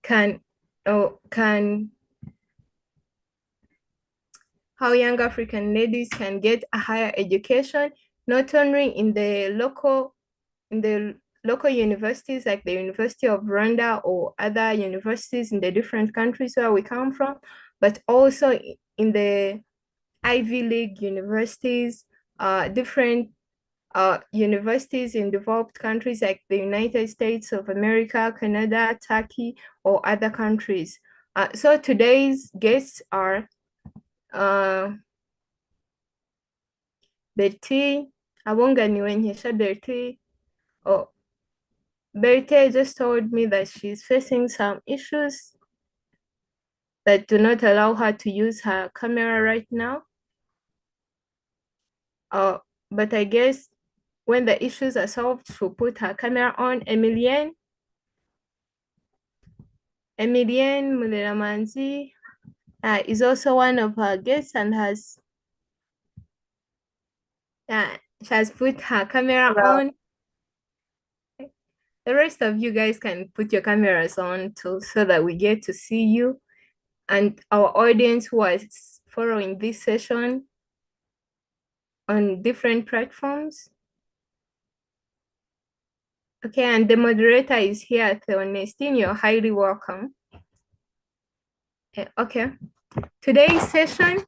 can how young African ladies can get a higher education, not only in the local universities like the University of Rwanda or other universities in the different countries where we come from, but also in the Ivy League universities, different universities in developed countries like the United States of America, Canada, Turkey, or other countries. So today's guests are Bertille, abunganiwe Nkesha Bertille. Oh, Bertille just told me that she's facing some issues that do not allow her to use her camera right now. But I guess when the issues are solved, she'll put her camera on. Emelienne Mureramanzi is also one of our guests and she has put her camera on. The rest of you guys can put your cameras on too, so that we get to see you and our audience who is following this session on different platforms. Okay, and the moderator is here, Theonestine. You're highly welcome. Okay, today's session,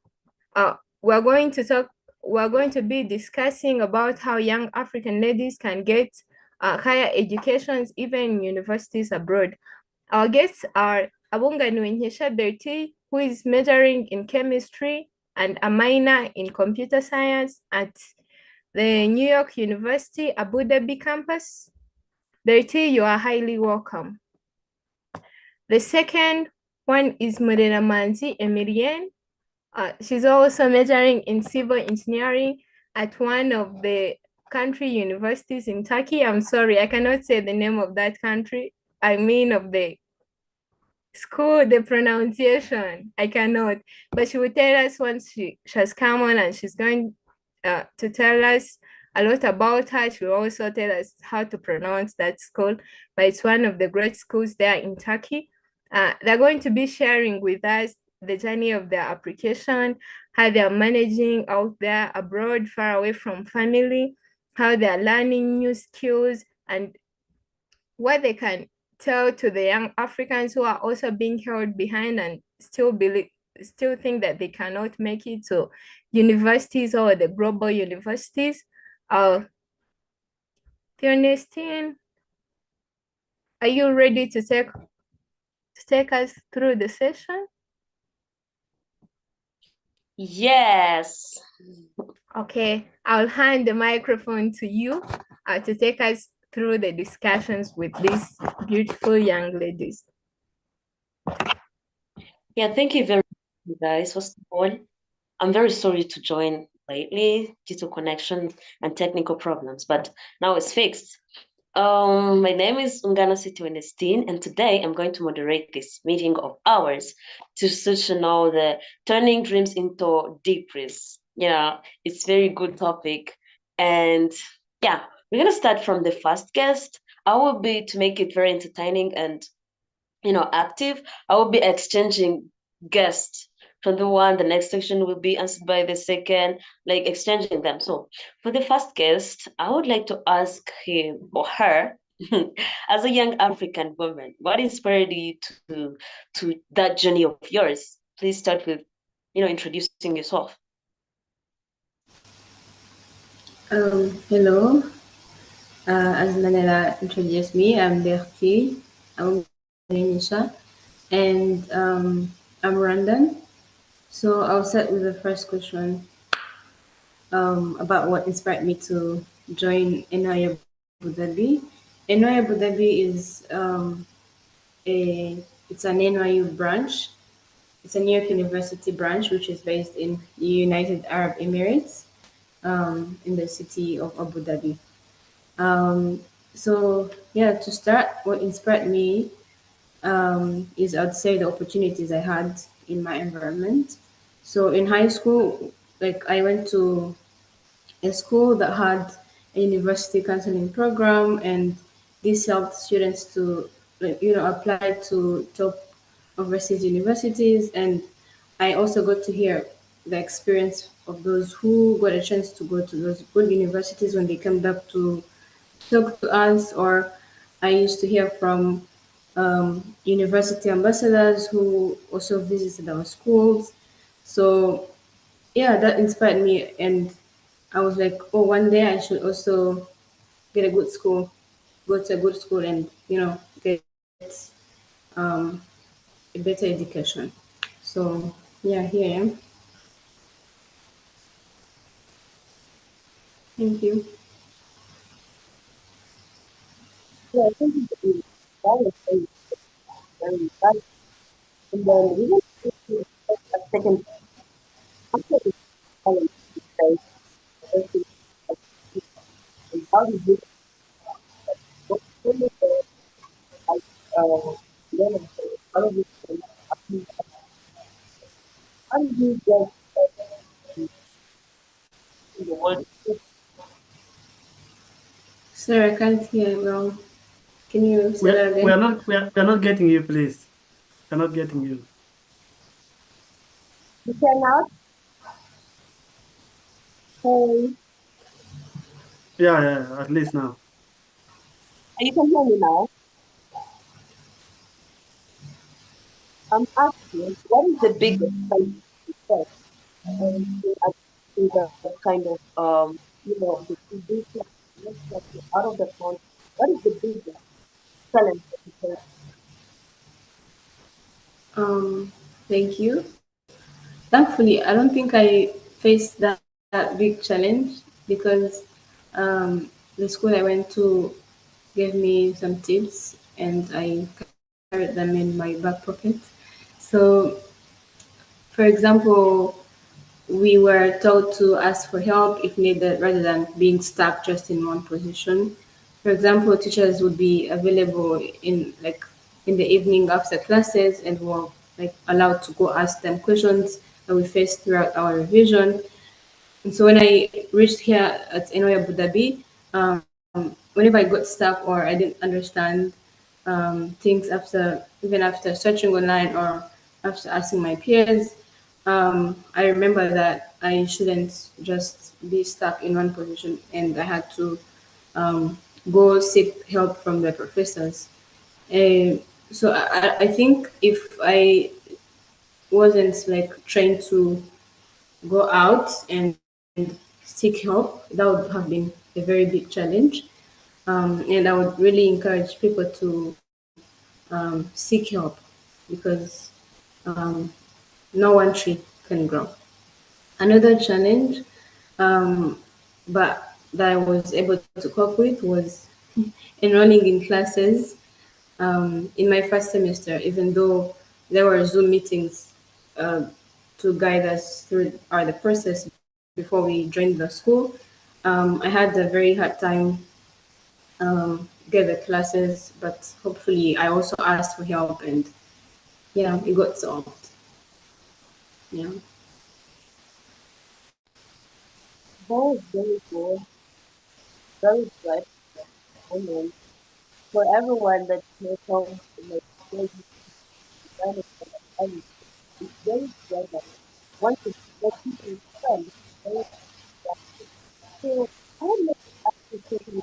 we're going to be discussing about how young African ladies can get higher educations, even in universities abroad. Our guests are Abunganiwe Nkesha Bertille, who is majoring in chemistry and a minor in computer science at the New York University Abu Dhabi campus. Bertille, you are highly welcome. The second one is Mureramanzi Emelienne. She's also majoring in civil engineering at one of the country universities in Turkey. I'm sorry, I cannot say the name of that country. I mean of the school, the pronunciation, I cannot. But she will tell us once she has come on, and she's going to tell us a lot about her. She will also tell us how to pronounce that school, but it's one of the great schools there in Turkey. They're going to be sharing with us the journey of their application, how they're managing out there abroad, far away from family, how they're learning new skills, and what they can tell to the young Africans who are also being held behind and still think that they cannot make it to universities or the global universities. Theonestine, are you ready to take us through the session? Yes. Okay, I'll hand the microphone to you to take us through the discussions with these beautiful young ladies. Yeah, thank you very much, guys. First of all, I'm very sorry to join lately due to connection and technical problems, but now it's fixed. My name is Onsekiz, and today I'm going to moderate this meeting of ours to know the turning dreams into decrease. Yeah, it's very good topic. And yeah, we're gonna start from the first guest. I will be, to make it very entertaining and active, I will be exchanging guests from the next section will be answered by the second, like exchanging them. So for the first guest, I would like to ask him or her, as a young African woman, what inspired you to that journey of yours? Please start with, introducing yourself. Hello. As Manela introduced me, I'm Bertille. I'm Nkesha, and I'm Rwandan. So I'll start with the first question about what inspired me to join NI Abu Dhabi. NI Abu Dhabi is it's an NYU branch. It's a New York University branch, which is based in the United Arab Emirates, in the city of Abu Dhabi. So yeah, to start, what inspired me is, I'd say, the opportunities I had in my environment. So in high school, like, I went to a school that had a university counseling program, and this helped students to applied to top overseas universities, and I also got to hear the experience of those who got a chance to go to those good universities when they come back to talk to us. Or I used to hear from university ambassadors who also visited our schools. So yeah, that inspired me, and I was like, oh, one day I should also get a good school, go to a good school, and get um, a better education. So yeah, here I am. Thank you. Yeah, I think that was very bad. And then we went to a second after the challenge phase. How did you what really like then how did you how did you get in the world? Sir, I can't hear well. Can you say that We again? are not we are not getting you, please. We're not getting you. You cannot say Yeah, at least now. you can hear me now. I'm asking what is the biggest challenge and in the kind of the condition out of the country. What is the biggest challenge that you face? Thank you. Thankfully, I don't think I faced that big challenge because the school I went to gave me some tips, and I carried them in my back pocket. So, for example, we were told to ask for help if needed rather than being stuck just in one position. For example, teachers would be available in the evening after classes, and were allowed to go ask them questions that we faced throughout our revision. And so when I reached here at NY Abu Dhabi, whenever I got stuck or I didn't understand things even after searching online or after asking my peers, I remember that I shouldn't just be stuck in one position, and I had to go seek help from the professors. So I think if I wasn't trained to go out and seek help, that would have been a very big challenge. And I would really encourage people to seek help, because um, no one tree can grow. Another challenge, um, but that I was able to cope with, was enrolling in classes in my first semester, even though there were Zoom meetings uh, to guide us through the process before we joined the school. I had a very hard time get the classes, but hopefully I also asked for help, and yeah, it got solved. Yeah. Very good, very good. And then for everyone that may come like very and it's very good that once it's what people spend, very so I would like to ask you something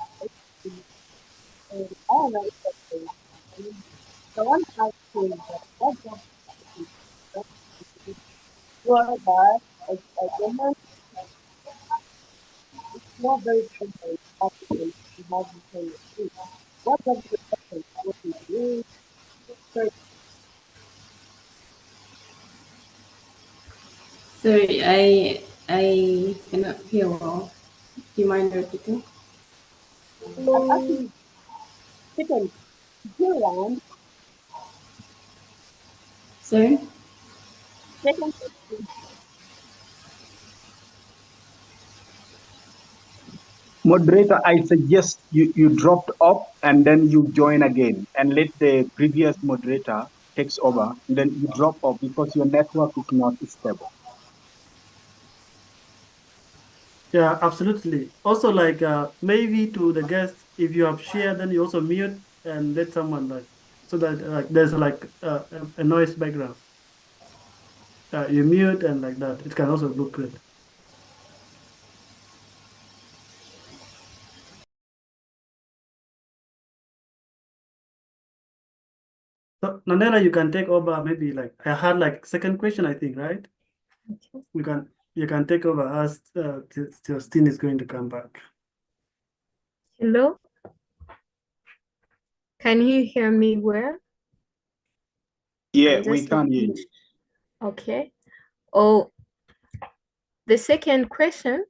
and I don't know if that's the I mean, the one asking that what job you are a guy, a woman, not very different applicants to have the same experience. What does the person what you do? So Sorry, I cannot hear well. Do you mind repeating? I'm actually second Zealand, Sorry. second Moderator, I suggest you dropped off and then you join again and let the previous moderator takes over. Then you drop off because your network is not stable. Yeah, absolutely. Also, maybe to the guests, if you have shared, then you also mute and let someone so that like there's like a noise background. You mute and like that. It can also look good. So Nandela, you can take over. Maybe like I had like second question, I think, right? Okay. You can take over as Justine is going to come back. Hello? Can you hear me well? Yeah, I'm we just can hear making you. Okay. Oh, the second question,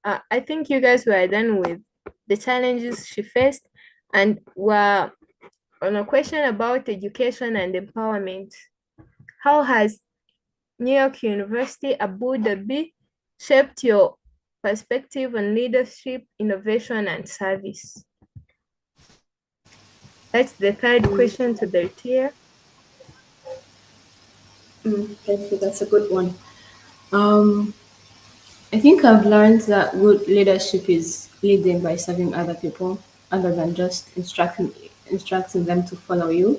I think you guys were done with the challenges she faced, and were on a question about education and empowerment. How has New York University, Abu Dhabi shaped your perspective on leadership, innovation, and service? That's the third question to Bertille. Thank you. That's a good one. Um, I think I've learned that good leadership is leading by serving other people, other than just instructing them to follow you.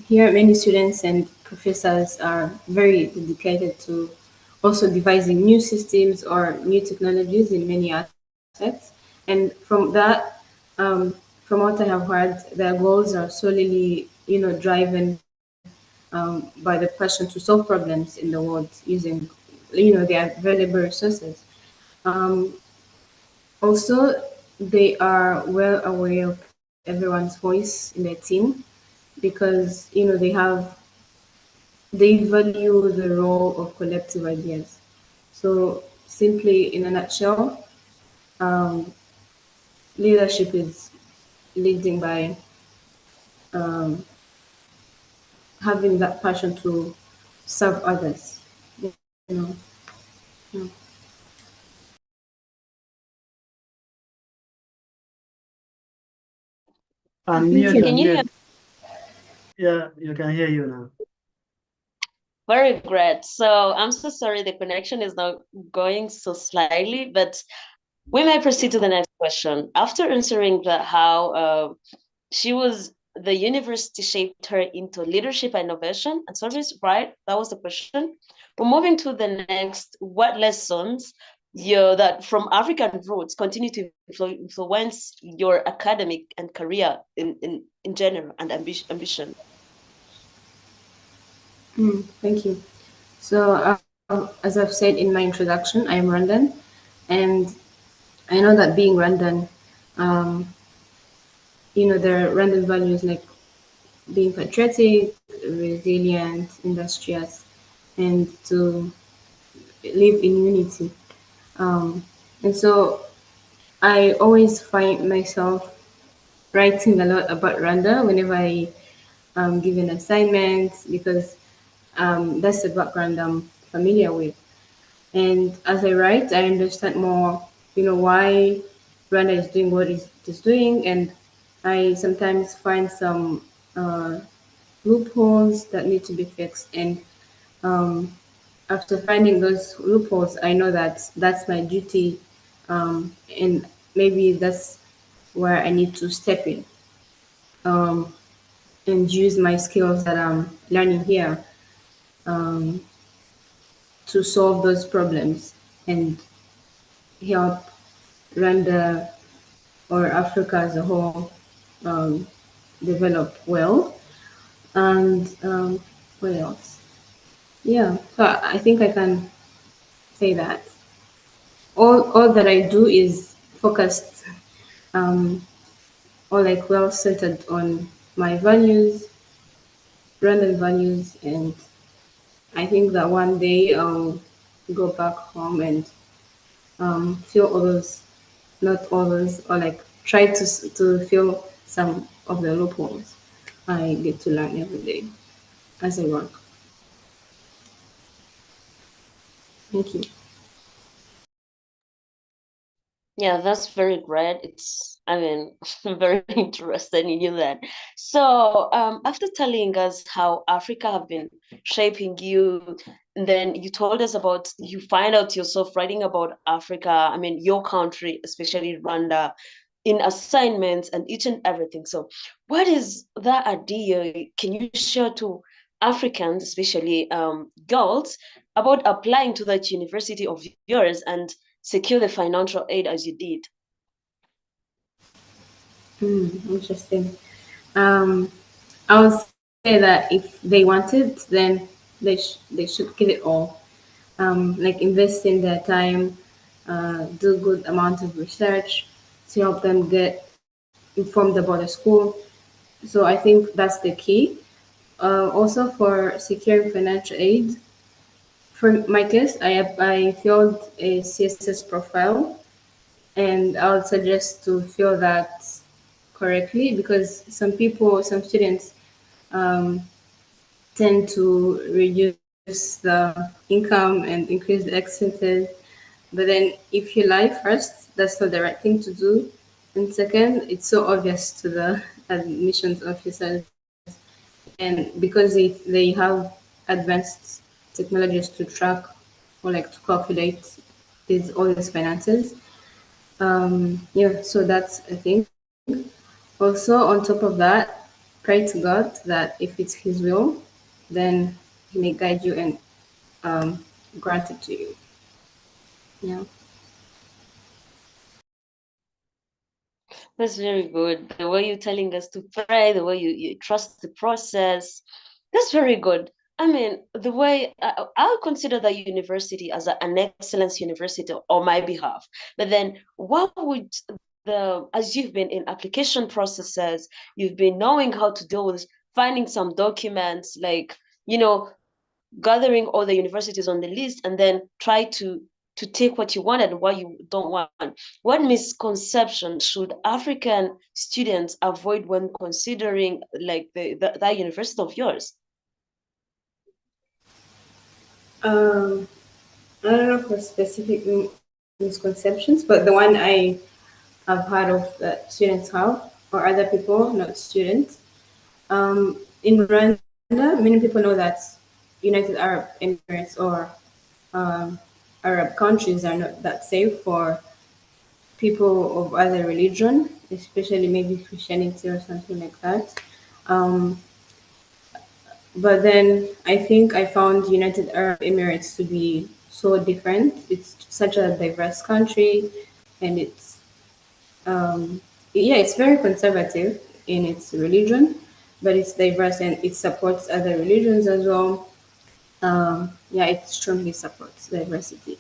Here, many students and professors are very dedicated to also devising new systems or new technologies in many aspects. And from that, from what I have heard, their goals are solely, driven by the passion to solve problems in the world using, their available resources. Um, Also, they are well aware of everyone's voice in their team because they value the role of collective ideas. So, simply in a nutshell, um, leadership is leading by um, having that passion to serve others. You know. Yeah. Unmute, Can you hear? unmute. Yeah, you can hear you now. Very great. So I'm so sorry the connection is now going so slightly, but we may proceed to the next question. After answering how the university shaped her into leadership, innovation, and service, right? That was the question. We're moving to the next. What lessons that from African roots continue to influence your academic and career in general and ambition? Thank you. So, as I've said in my introduction, I am Rwandan, and I know that being Rwandan, um, there are Rwandan values like being patriotic, resilient, industrious, and to live in unity. Um, and so I always find myself writing a lot about Rwanda whenever I give an assignment because that's the background I'm familiar with. And as I write, I understand more, why Rwanda is doing what it is doing, and I sometimes find some loopholes that need to be fixed. And um, after finding those loopholes, I know that that's my duty, and maybe that's where I need to step in um, and use my skills that I'm learning here um, to solve those problems and help Rwanda or Africa as a whole um, develop well. And what else? Yeah, so I think I can say that all that I do is focused um, or like well centered on my values, Rwandan values, and I think that one day I'll go back home and fill all those, not all those, or like try to fill some of the loopholes I get to learn every day as I work. Thank you. Yeah, that's very great. I'm very interested in you that. So, after telling us how Africa have been shaping you, and then you told us about you find out yourself writing about Africa, your country, especially Rwanda. in assignments and each and everything. So what is that idea? Can you share to Africans, especially girls, about applying to that university of yours and secure the financial aid as you did? Interesting. I would say that if they want it, then they should give it all. Like invest in their time, do good amount of research to help them get informed about the school. So I think that's the key. Also for securing financial aid, for my case, I filled a CSS profile, and I would suggest to fill that correctly because some students um, tend to reduce the income and increase the expenses. But then, if you lie first, that's not the right thing to do. And second, it's so obvious to the admissions officers. And because they have advanced technologies to track or like to calculate all these finances. Yeah, so that's a thing. Also, on top of that, pray to God that if it's His will, then He may guide you and grant it to you. Yeah. That's very good. The way you're telling us to pray, the way you trust the process, that's very good. I mean, the way I'll consider the university as an excellence university on my behalf. But then, what would as you've been in application processes, you've been knowing how to deal with finding some documents, like, gathering all the universities on the list and then try to take what you want and what you don't want. What misconception should African students avoid when considering like that university of yours? I don't know for specific misconceptions, but the one I've heard of that students have, or other people, not students. In Rwanda, many people know that United Arab Emirates or um, Arab countries are not that safe for people of other religion, especially maybe Christianity or something like that. Um, but then I think I found United Arab Emirates to be so different. It's such a diverse country, and it's very conservative in its religion, but it's diverse and it supports other religions as well. It strongly supports diversity.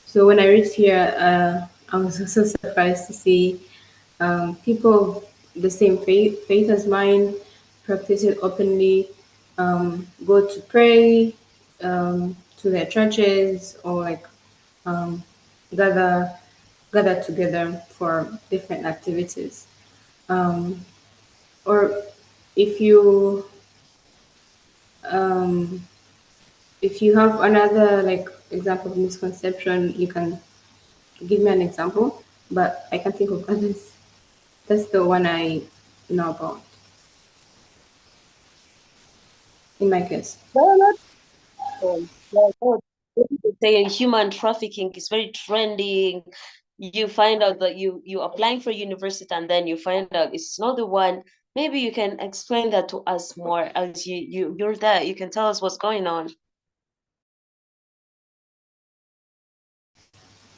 So when I reached here, I was also surprised to see people of the same faith as mine practice it openly, go to pray to their churches or like um, gather gather together for different activities. Um, or if you um, if you have another like example of misconception, you can give me an example. But I can think of others. That's the one I know about in my case. Say human trafficking is very trending. You find out that you applying for university and then you find out it's not the one. Maybe you can explain that to us more as you're there. You can tell us what's going on.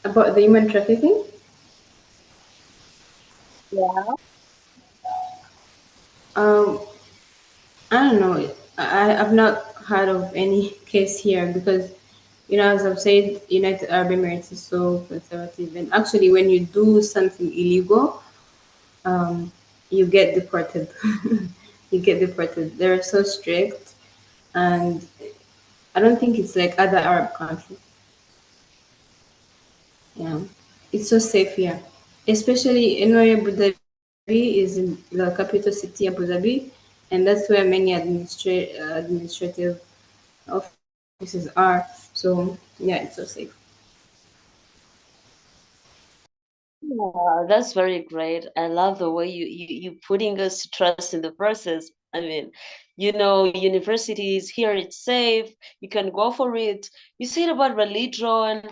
About the human trafficking? Yeah. Um, I don't know. I've not heard of any case here because, as I've said, United Arab Emirates is so conservative. And actually, when you do something illegal, you get deported. You get deported. They're so strict. And I don't think it's like other Arab countries. Yeah. It's so safe here. Especially in Abu Dhabi is in the capital city, Abu Dhabi, and that's where many administrative offices are. So yeah, it's so safe. Yeah, that's very great. I love the way you putting us to trust in the process. I mean, universities here it's safe. You can go for it. You said about religion.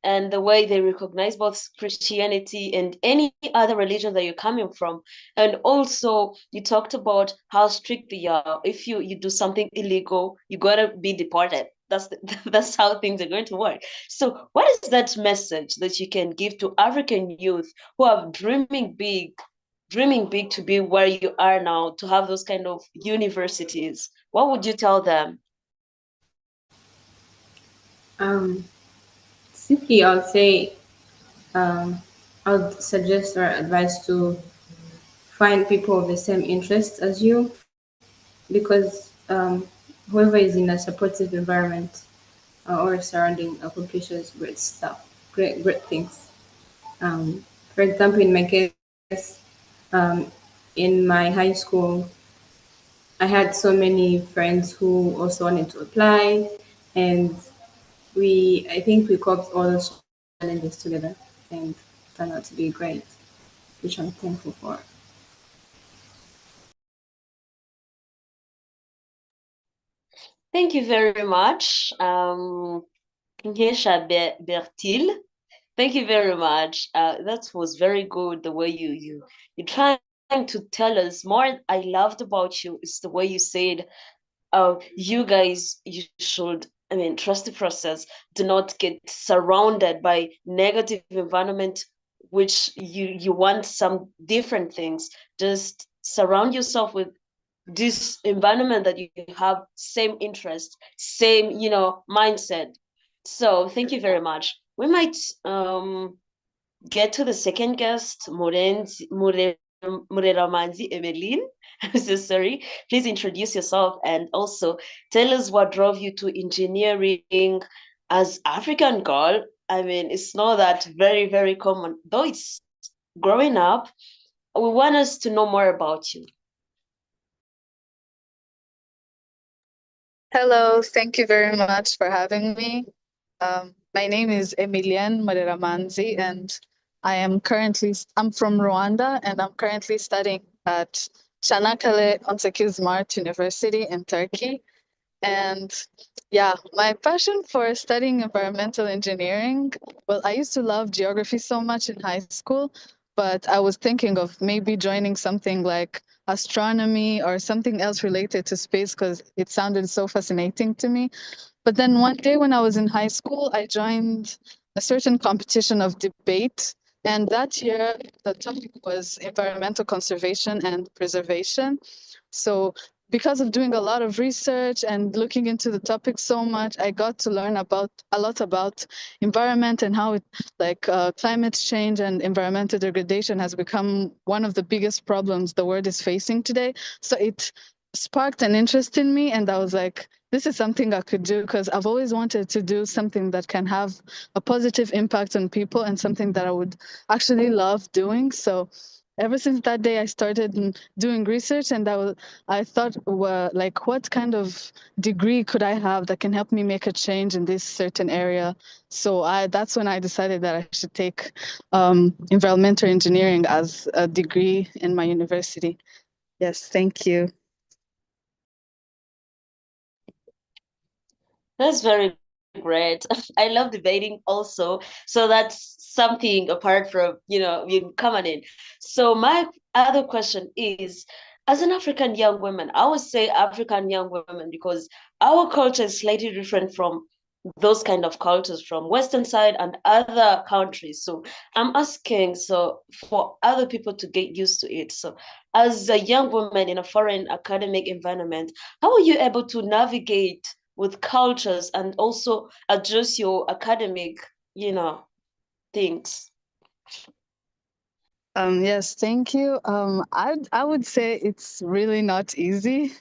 and the way they recognize both Christianity and any other religion that you're coming from. And also, you talked about how strict they are. If you do something illegal, you gotta be deported. That's how things are going to work. So, what is that message that you can give to African youth who are dreaming big to be where you are now, to have those kind of universities? What would you tell them? Simply, I would say I would suggest or advise to find people of the same interests as you, because whoever is in a supportive environment or surrounding accomplishes great stuff, great things. For example, in my case, um, in my high school, I had so many friends who also wanted to apply, and I think we coped all those challenges together and turned out to be great, which I'm thankful for. Thank you very much, Nkesha Bertille. Thank you very much. That was very good. The way you're trying to tell us more. I loved about you is the way you said, you guys, you should. I mean, trust the process. Do not get surrounded by negative environment, which you want some different things. Just surround yourself with this environment that you have same interest, same mindset. So thank you very much. We might get to the second guest, Mureramanzi Emelienne. I'm so sorry. Please introduce yourself and also tell us what drove you to engineering as African girl. I mean, it's not that very, very common, though it's growing up. We want us to know more about you. Hello, thank you very much for having me. My name is Emelienne Mureramanzi, and I'm from Rwanda, and I'm currently studying at Çanakkale Onsekiz Mart University in Turkey. And yeah, my passion for studying environmental engineering, well, I used to love geography so much in high school, but I was thinking of maybe joining something like astronomy or something else related to space because it sounded so fascinating to me. But then one day when I was in high school, I joined a certain competition of debate. And that year, the topic was environmental conservation and preservation. So because of doing a lot of research and looking into the topic so much, I got to learn a lot about environment and how climate change and environmental degradation has become one of the biggest problems the world is facing today. So it sparked an interest in me, and I was like, this is something I could do because I've always wanted to do something that can have a positive impact on people and something that I would actually love doing. So ever since that day, I started doing research, and I thought, well, like, what kind of degree could I have that can help me make a change in this certain area? So that's when I decided that I should take environmental engineering as a degree in my university. Yes, thank you. That's very great. I love debating also. So that's something apart from, you coming in. So my other question is, as an African young woman, I would say African young women because our culture is slightly different from those kind of cultures from Western side and other countries. So I'm asking so for other people to get used to it. So as a young woman in a foreign academic environment, how are you able to navigate with cultures and also adjust your academic, things? Yes, thank you. I would say it's really not easy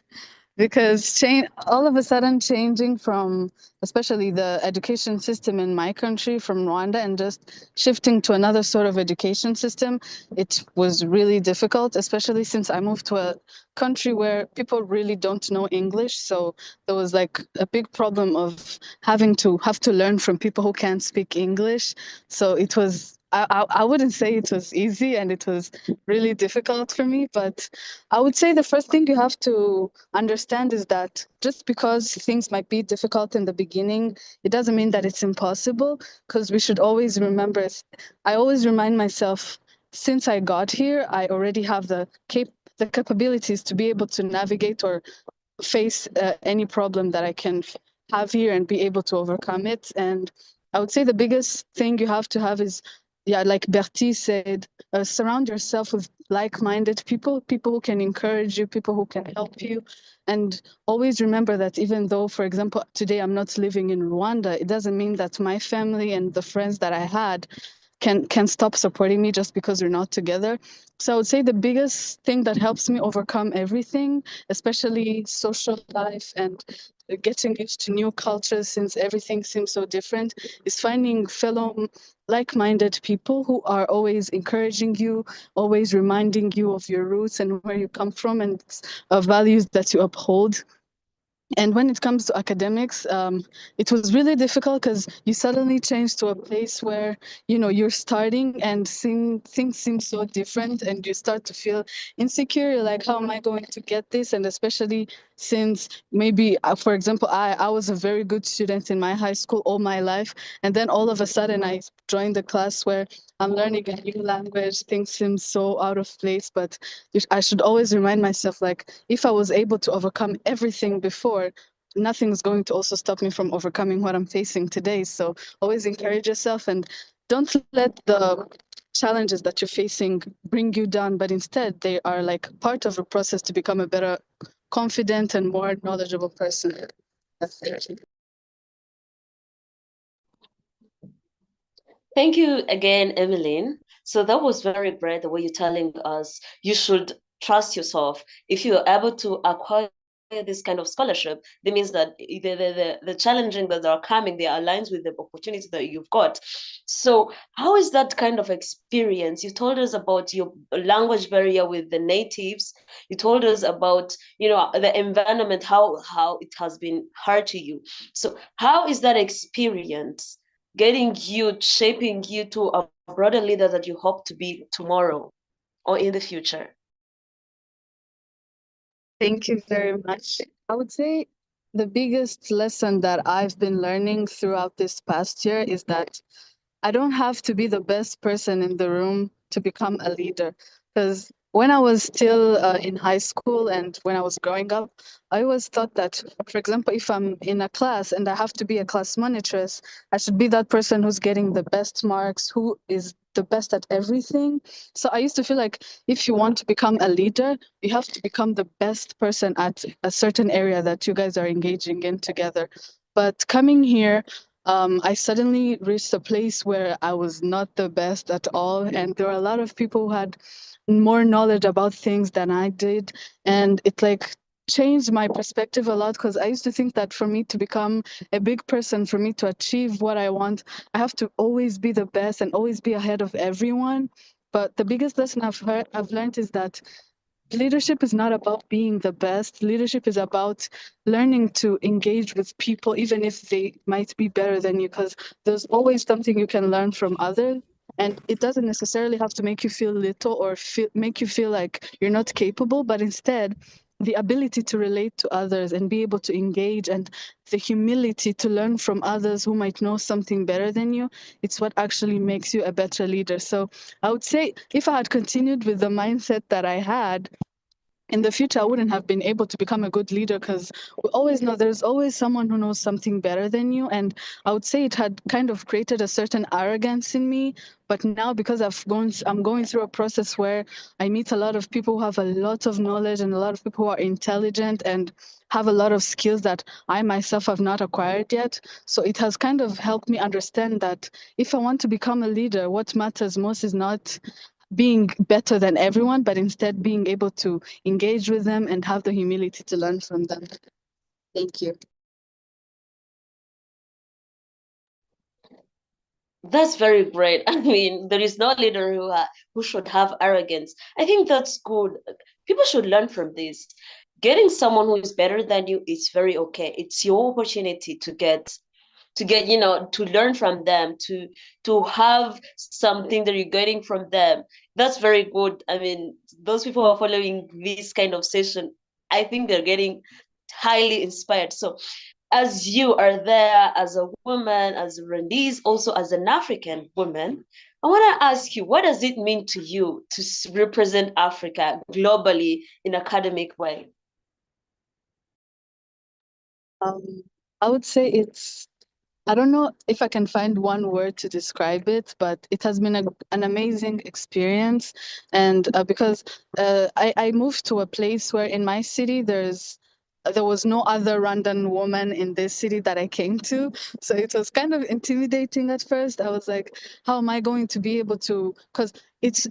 because all of a sudden changing from especially the education system in my country from Rwanda and just shifting to another sort of education system, it was really difficult, especially since I moved to a country where people really don't know English. So there was like a big problem of have to learn from people who can't speak English. So it was I wouldn't say it was easy and it was really difficult for me, but I would say the first thing you have to understand is that just because things might be difficult in the beginning, it doesn't mean that it's impossible, because we should always remember, I always remind myself, since I got here, I already have the capabilities to be able to navigate or face any problem that I can have here and be able to overcome it. And I would say the biggest thing you have to have is, yeah, like Bertille said, surround yourself with like-minded people, people who can encourage you, people who can help you. And always remember that even though, for example, today I'm not living in Rwanda, it doesn't mean that my family and the friends that I had can stop supporting me just because we're not together. So I would say the biggest thing that helps me overcome everything, especially social life and getting used to new cultures since everything seems so different, is finding fellow like-minded people who are always encouraging you, always reminding you of your roots and where you come from and values that you uphold. And when it comes to academics, it was really difficult because you suddenly change to a place where, you know, you're starting and things seem so different and you start to feel insecure. You're like, how am I going to get this? And especially since maybe, for example, I was a very good student in my high school all my life. And then all of a sudden I joined a class where I'm learning a new language. Things seem so out of place, but I should always remind myself, like, if I was able to overcome everything before, nothing's going to also stop me from overcoming what I'm facing today. So always encourage yourself and don't let the challenges that you're facing bring you down, but instead they are like part of a process to become a better, confident and more knowledgeable person. That's it. Thank you again, Emmeline. So that was very great, the way you're telling us you should trust yourself. If you're able to acquire this kind of scholarship, that means that the challenging that are coming, they aligns with the opportunity that you've got. So how is that kind of experience? You told us about your language barrier with the natives. You told us about, you know, the environment, how it has been hard to you. So how is that experience getting you, shaping you to a broader leader that you hope to be tomorrow or in the future? Thank you very much. I would say the biggest lesson that I've been learning throughout this past year is that I don't have to be the best person in the room to become a leader. Because when I was still in high school and when I was growing up, I always thought that, for example, if I'm in a class and I have to be a class monitress, I should be that person who's getting the best marks, who is the best at everything. So I used to feel like if you want to become a leader, you have to become the best person at a certain area that you guys are engaging in together. But coming here, I suddenly reached a place where I was not the best at all. And there were a lot of people who had more knowledge about things than I did. And it like changed my perspective a lot because I used to think that for me to become a big person, for me to achieve what I want, I have to always be the best and always be ahead of everyone. But the biggest lesson I've learned is that leadership is not about being the best. Leadership is about learning to engage with people, even if they might be better than you, because there's always something you can learn from others. And it doesn't necessarily have to make you feel little or make you feel like you're not capable, but instead, the ability to relate to others and be able to engage and the humility to learn from others who might know something better than you, it's what actually makes you a better leader. So I would say if I had continued with the mindset that I had, in the future, I wouldn't have been able to become a good leader because we always know there's always someone who knows something better than you. And I would say it had kind of created a certain arrogance in me. But now, because I'm going through a process where I meet a lot of people who have a lot of knowledge and a lot of people who are intelligent and have a lot of skills that I myself have not acquired yet. So it has kind of helped me understand that if I want to become a leader, what matters most is not being better than everyone, but instead being able to engage with them and have the humility to learn from them. Thank you. That's very great. I mean, there is no leader who should have arrogance. I think that's good. People should learn from this. Getting someone who is better than you is very okay. It's your opportunity to get to get, to learn from them, to have something that you're getting from them. That's very good. I mean, those people who are following this kind of session, I think they're getting highly inspired. So as you are there as a woman, as a Rwandese, also as an African woman, I want to ask you, what does it mean to you to represent Africa globally in academic way? I would say I don't know if I can find one word to describe it, but it has been an amazing experience. And because I moved to a place where in my city, there was no other Rwandan woman in this city that I came to. So it was kind of intimidating at first. I was like, how am I going to be able to, because it's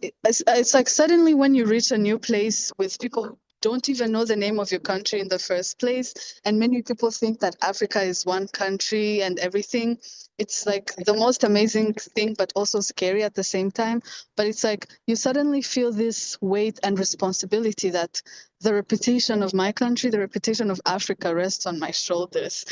like suddenly when you reach a new place with people who don't even know the name of your country in the first place. And many people think that Africa is one country and everything. It's like the most amazing thing, but also scary at the same time. But it's like you suddenly feel this weight and responsibility that the reputation of my country, the reputation of Africa rests on my shoulders.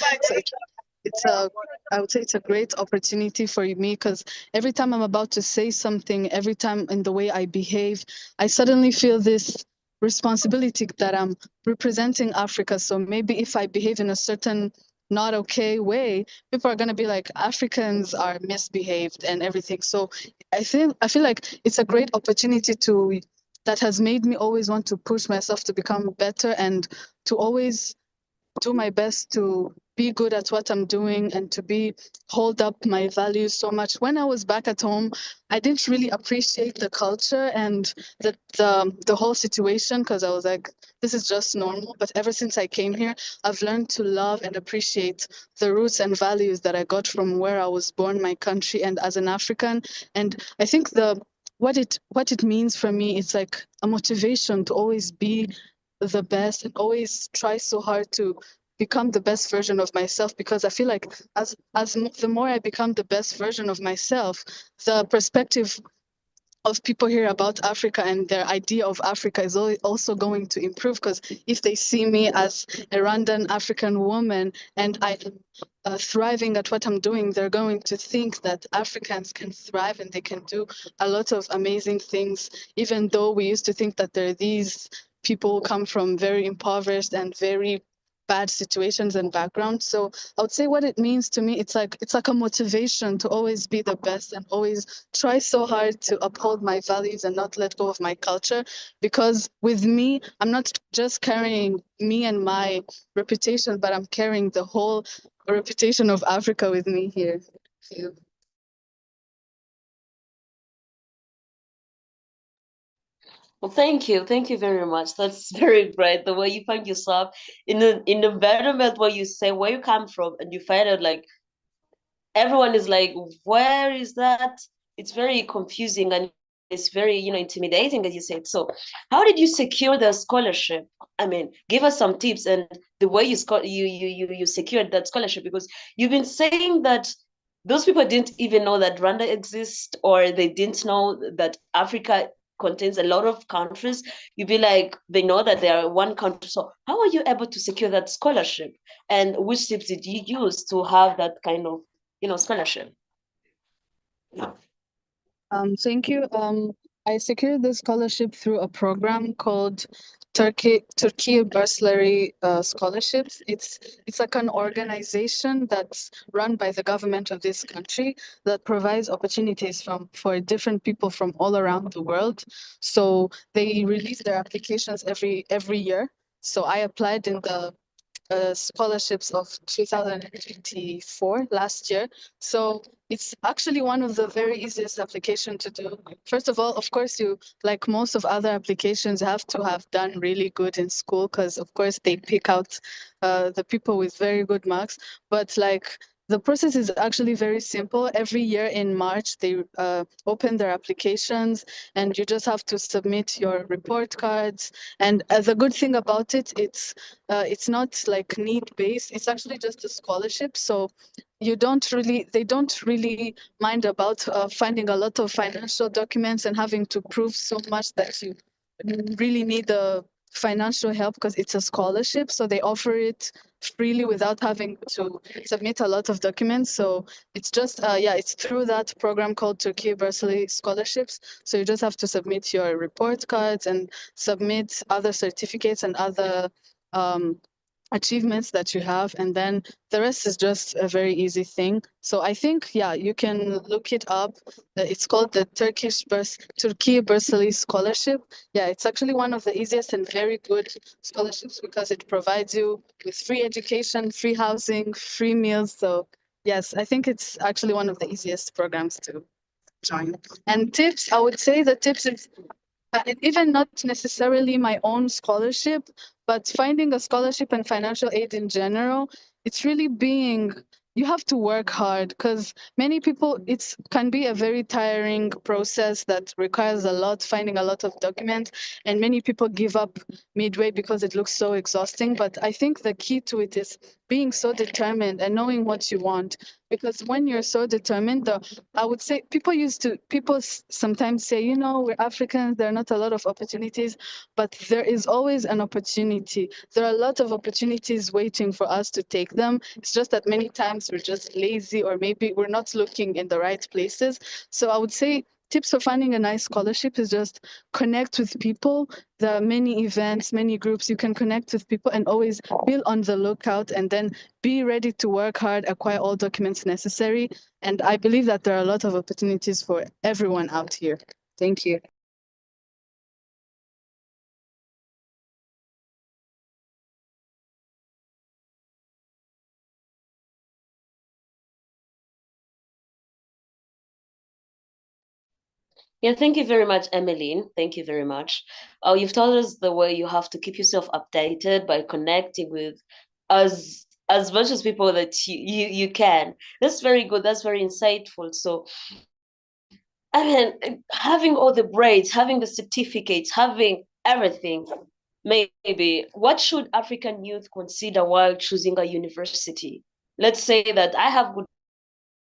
So I would say it's a great opportunity for me because every time I'm about to say something, every time in the way I behave, I suddenly feel this responsibility that I'm representing Africa. So maybe if I behave in a certain not okay way, people are gonna be like Africans are misbehaved and everything. So I feel like it's a great opportunity that has made me always want to push myself to become better and to always do my best to be good at what I'm doing and to hold up my values so much. When I was back at home, I didn't really appreciate the culture and the whole situation because I was like, this is just normal. But ever since I came here, I've learned to love and appreciate the roots and values that I got from where I was born, my country, and as an African. And I think what it means for me, it's like a motivation to always be the best and always try so hard to become the best version of myself, because I feel like the more I become the best version of myself, the perspective of people here about Africa and their idea of Africa is also going to improve, because if they see me as a Rwandan African woman and I am thriving at what I'm doing, they're going to think that Africans can thrive and they can do a lot of amazing things, even though we used to think that there are these people who come from very impoverished and very bad situations and backgrounds. So I would say what it means to me, it's like a motivation to always be the best and always try so hard to uphold my values and not let go of my culture. Because with me, I'm not just carrying me and my reputation, but I'm carrying the whole reputation of Africa with me here. Well, thank you. Thank you very much. That's very great. The way you find yourself in an environment where you come from and you find out like everyone is like, where is that? It's very confusing and it's very, intimidating, as you said. So how did you secure the scholarship? I mean, give us some tips and the way you secured that scholarship, because you've been saying that those people didn't even know that Rwanda exists, or they didn't know that Africa contains a lot of countries. You'd be like, they know that they are one country. So how are you able to secure that scholarship? And which tips did you use to have that kind of, scholarship? Thank you. I secured the scholarship through a program called Turkey Bursary Scholarships. It's like an organization that's run by the government of this country that provides opportunities for different people from all around the world. So they release their applications every year. So I applied in the scholarships of 2024 last year. So it's actually one of the very easiest application to do. First of all, of course, you, like most of other applications, have to have done really good in school, because of course they pick out the people with very good marks. But like the process is actually very simple. Every year in March, they open their applications and you just have to submit your report cards. And the good thing about it, it's not like need-based. It's actually just a scholarship. So they don't really mind about finding a lot of financial documents and having to prove so much that you really need financial help because it's a scholarship. So they offer it freely without having to submit a lot of documents. So it's just, it's through that program called Turkey Bertille Scholarships. So you just have to submit your report cards and submit other certificates and other achievements that you have, and then the rest is just a very easy thing. So I think, you can look it up. It's called the Turkey Bertille Scholarship. Yeah, it's actually one of the easiest and very good scholarships because it provides you with free education, free housing, free meals. So yes, I think it's actually one of the easiest programs to join. And tips, I would say the tips is even not necessarily my own scholarship, but finding a scholarship and financial aid in general, it's really you have to work hard because many people, it can be a very tiring process that requires finding a lot of documents, and many people give up midway because it looks so exhausting. But I think the key to it is being so determined and knowing what you want. Because when you're so determined, I would say people sometimes say, we're Africans, there are not a lot of opportunities, but there is always an opportunity. There are a lot of opportunities waiting for us to take them. It's just that many times we're just lazy, or maybe we're not looking in the right places. So I would say tips for finding a nice scholarship is just connect with people. There are many events, many groups. You can connect with people and always be on the lookout, and then be ready to work hard, acquire all documents necessary. And I believe that there are a lot of opportunities for everyone out here. Thank you. Yeah, thank you very much, Emmeline. Thank you very much. You've told us the way you have to keep yourself updated by connecting with as much as people that you can. That's very good. That's very insightful. So, I mean, having all the braids, having the certificates, having everything, maybe what should African youth consider while choosing a university? Let's say that I have good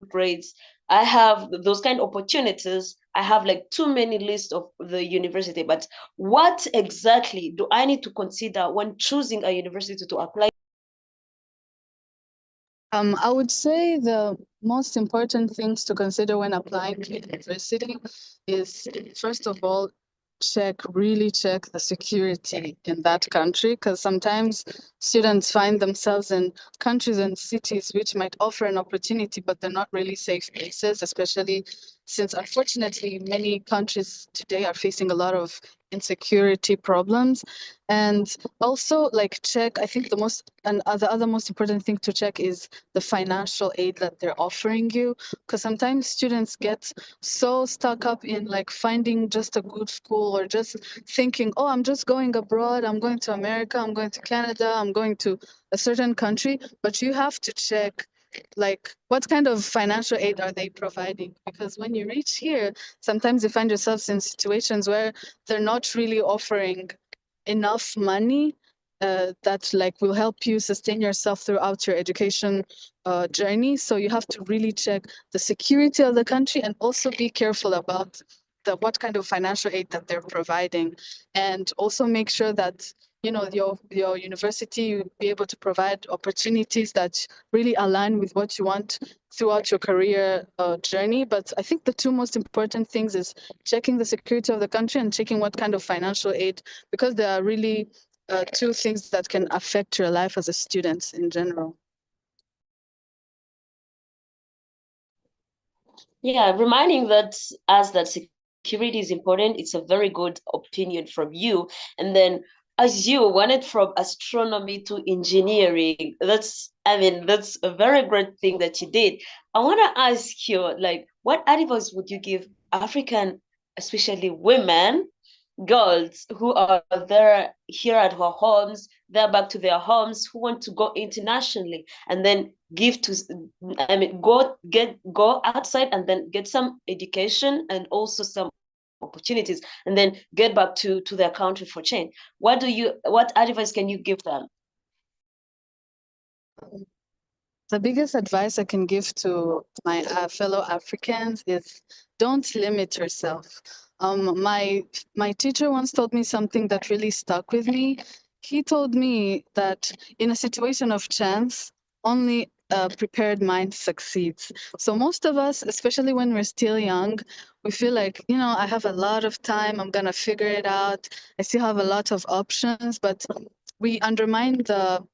grades, I have those kind of opportunities, I have like too many lists of the university, but what exactly do I need to consider when choosing a university to apply? I would say the most important things to consider when applying to university is, first of all, really check the security in that country, because sometimes students find themselves in countries and cities which might offer an opportunity, but they're not really safe places, especially since unfortunately many countries today are facing a lot of insecurity problems. And also check, I think the other most important thing to check is the financial aid that they're offering you, because sometimes students get so stuck up in finding just a good school, or just thinking, oh, I'm just going abroad, I'm going to America, I'm going to Canada, I'm going to a certain country, but you have to check what kind of financial aid are they providing, because when you reach here, sometimes you find yourselves in situations where they're not really offering enough money that will help you sustain yourself throughout your education journey. So you have to really check the security of the country, and also be careful about what kind of financial aid that they're providing, and also make sure that your university will be able to provide opportunities that really align with what you want throughout your career journey. But I think the two most important things is checking the security of the country and checking what kind of financial aid, because there are really two things that can affect your life as a student in general. Yeah, reminding that security is important. It's a very good opinion from you. And then as you went from astronomy to engineering, that's a very great thing that you did. I want to ask you, what advice would you give African, especially women, girls who are there here at our homes, they're back to their homes, who want to go internationally and then go outside and then get some education and also some opportunities, and then get back to their country for change? What advice can you give them? The biggest advice I can give to my fellow Africans is don't limit yourself. My teacher once told me something that really stuck with me. He told me that in a situation of chance, only a prepared mind succeeds. So most of us, especially when we're still young, we feel like, I have a lot of time, I'm gonna figure it out. I still have a lot of options, but we undermine the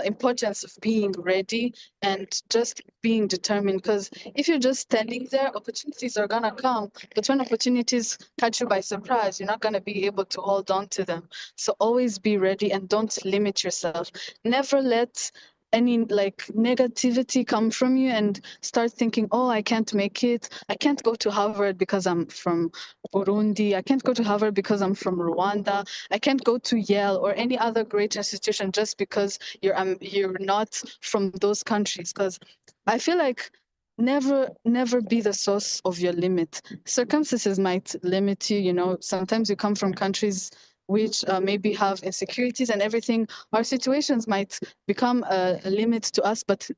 importance of being ready and just being determined. Because if you're just standing there, opportunities are gonna come. But when opportunities catch you by surprise, you're not gonna be able to hold on to them. So always be ready and don't limit yourself. Never let any negativity come from you and start thinking, oh, I can't make it. I can't go to Harvard because I'm from Burundi. I can't go to Harvard because I'm from Rwanda. I can't go to Yale or any other great institution just because you're not from those countries. Because I feel like never be the source of your limit. Circumstances might limit you. Sometimes you come from countries which maybe have insecurities and everything. Our situations might become a limit to us, but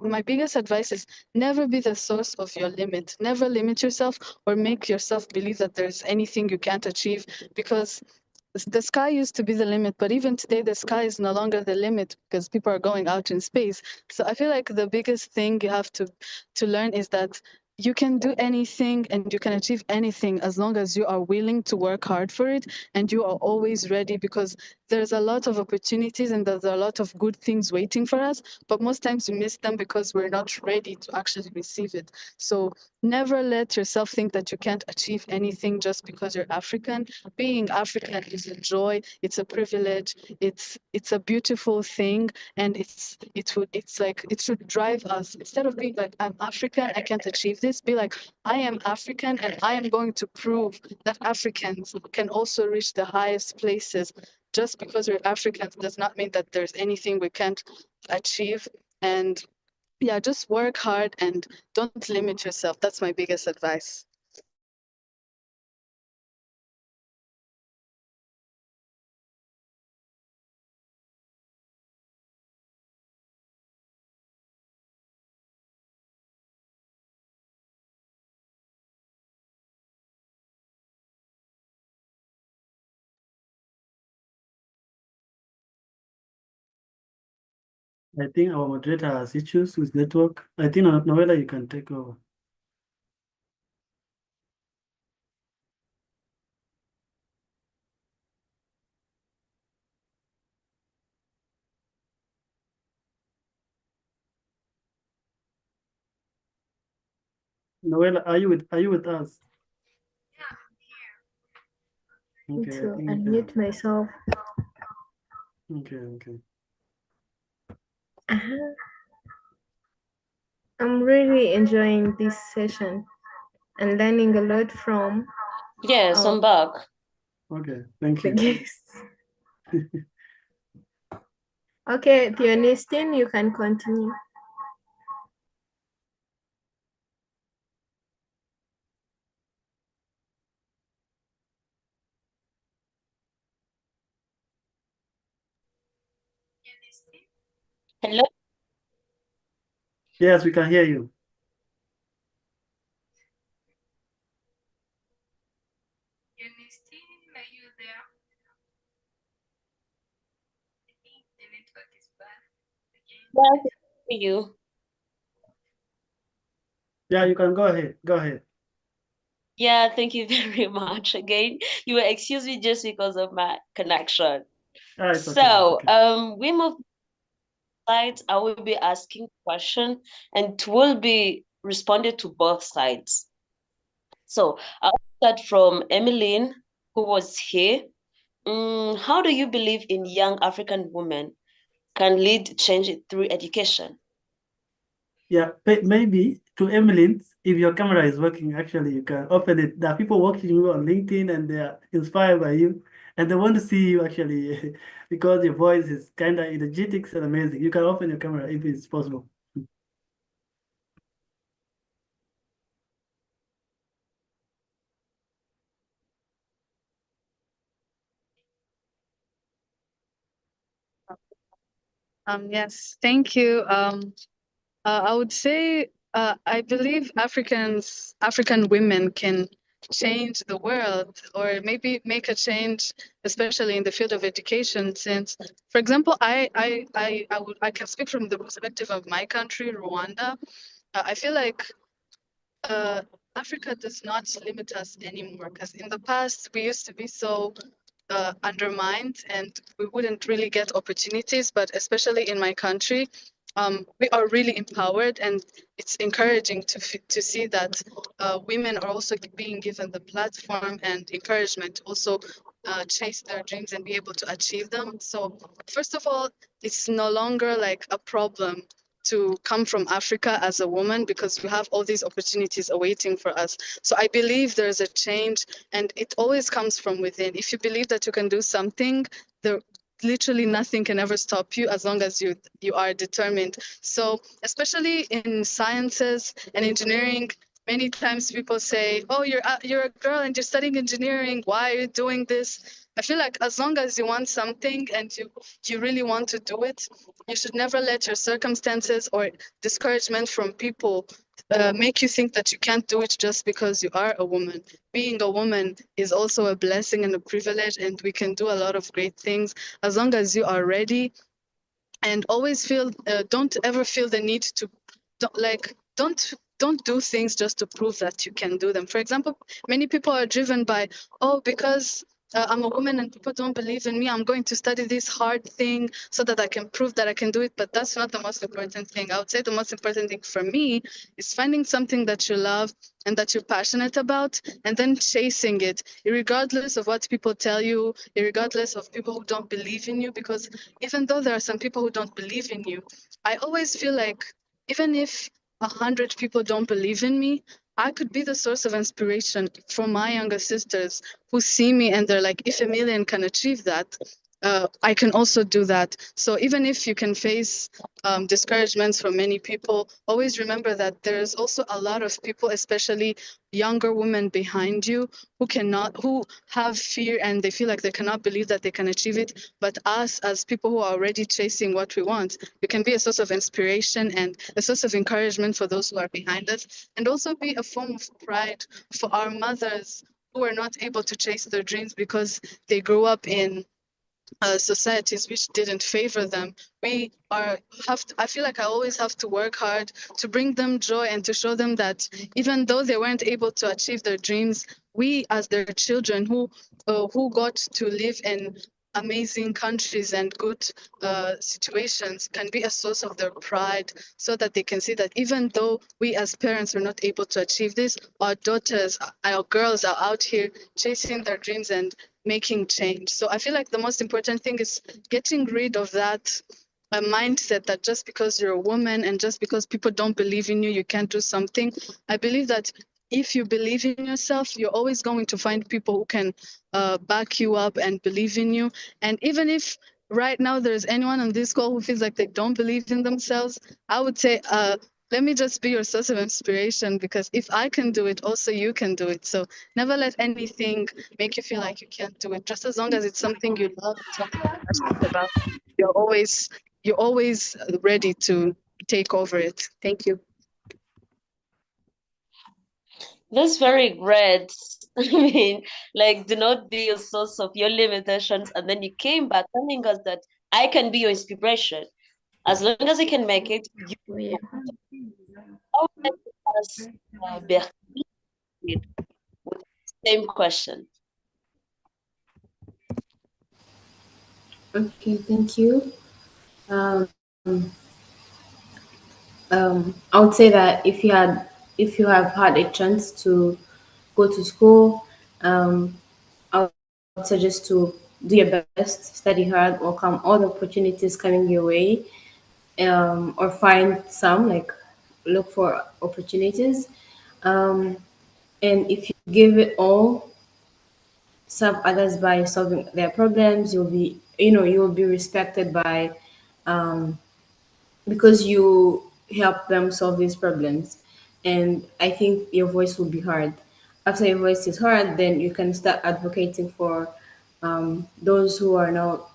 my biggest advice is never be the source of your limit. Never limit yourself or make yourself believe that there's anything you can't achieve, because the sky used to be the limit, but even today the sky is no longer the limit because people are going out in space. So I feel like the biggest thing you have to learn is that you can do anything and you can achieve anything as long as you are willing to work hard for it and you are always ready, because there's a lot of opportunities and there's a lot of good things waiting for us, but most times we miss them because we're not ready to actually receive it. So never let yourself think that you can't achieve anything just because you're African. Being African is a joy, it's a privilege, it's a beautiful thing, and it should drive us. Instead of being like, I'm African, I can't achieve this, be like, I am African and I am going to prove that Africans can also reach the highest places. Just because we're Africans does not mean that there's anything we can't achieve. And yeah, just work hard and don't limit yourself. That's my biggest advice. I think our moderator has issues with network. I think Noella, you can take over. Noella, are you with us? Need Okay, I to think unmute myself. okay. Uh-huh. I'm really enjoying this session and learning a lot from Yes, I'm back. Okay, thank the you. guests. Okay, Theonistin, you can continue. Hello. Yes, we can hear you. Theonistin, are you there? I think the network is bad again. Yes, I hear you. Yeah, you can go ahead. Go ahead. Yeah, thank you very much. Again, you will excuse me just because of my connection. It's okay. So, It's okay. we move sides. I will be asking question and it will be responded to both sides. So I'll start from Emelienne, who was here. How do you believe in young African women can lead change through education? Yeah, maybe to Emily, if your camera is working, actually, you can open it. There are people watching you on LinkedIn and they are inspired by you and they want to see you actually because your voice is kind of energetic and amazing. You can open your camera if it's possible. Yes, thank you. I would say I believe African women can change the world, or maybe make a change, especially in the field of education. Since, for example, I can speak from the perspective of my country, Rwanda. I feel like uh, Africa does not limit us anymore, because in the past we used to be so undermined and we wouldn't really get opportunities. But especially in my country, we are really empowered, and it's encouraging to see that women are also being given the platform and encouragement to also chase their dreams and be able to achieve them. So first of all, it's no longer like a problem to come from Africa as a woman, because we have all these opportunities awaiting for us. So I believe there's a change, and it always comes from within. If you believe that you can do something, there literally nothing can ever stop you, as long as you are determined. So especially in sciences and engineering, many times people say, "Oh, you're a girl and you're studying engineering. Why are you doing this?" I feel like as long as you want something and you really want to do it, you should never let your circumstances or discouragement from people make you think that you can't do it just because you are a woman. Being a woman is also a blessing and a privilege, and we can do a lot of great things as long as you are ready. And always feel, don't ever feel the need to, don't do things just to prove that you can do them. For example, many people are driven by, oh, because I'm a woman and people don't believe in me, I'm going to study this hard thing so that I can prove that I can do it. But that's not the most important thing. I would say the most important thing for me is finding something that you love and that you're passionate about, and then chasing it, regardless of what people tell you, regardless of people who don't believe in you. Because even though there are some people who don't believe in you, I always feel like even if 100 people don't believe in me, I could be the source of inspiration for my younger sisters who see me and they're like, if Emelienne can achieve that, I can also do that. So even if you can face discouragements from many people, always remember that there's also a lot of people, especially younger women behind you, who have fear and they feel like they cannot believe that they can achieve it. But us, as people who are already chasing what we want, we can be a source of inspiration and a source of encouragement for those who are behind us, and also be a form of pride for our mothers who are not able to chase their dreams because they grew up in societies which didn't favor them. I feel like I always have to work hard to bring them joy and to show them that even though they weren't able to achieve their dreams, we as their children who got to live in amazing countries and good situations can be a source of their pride, so that they can see that even though we as parents are not able to achieve this, our daughters, our girls are out here chasing their dreams and making change. So I feel like the most important thing is getting rid of that mindset that just because you're a woman and just because people don't believe in you, you can't do something. I believe that if you believe in yourself, you're always going to find people who can back you up and believe in you. And even if right now there's anyone on this call who feels like they don't believe in themselves, I would say, let me just be your source of inspiration, because if I can do it, also you can do it. So never let anything make you feel like you can't do it. Just as long as it's something you love, something you're passionate about, you're always ready to take over it. Thank you. That's very great. I mean, like, do not be a source of your limitations. And then you came back telling us that I can be your inspiration. As long as you can make it, you Yeah. I would like to ask Bertille with the same question. Okay, thank you. Um, I would say that if you have had a chance to go to school, I would suggest to do your best, study hard, welcome all the opportunities coming your way, or find some, like look for opportunities. Um, and if you give it all, serve others by solving their problems, you will be respected by, because you help them solve these problems. And I think your voice will be heard. After your voice is heard, then you can start advocating for those who are not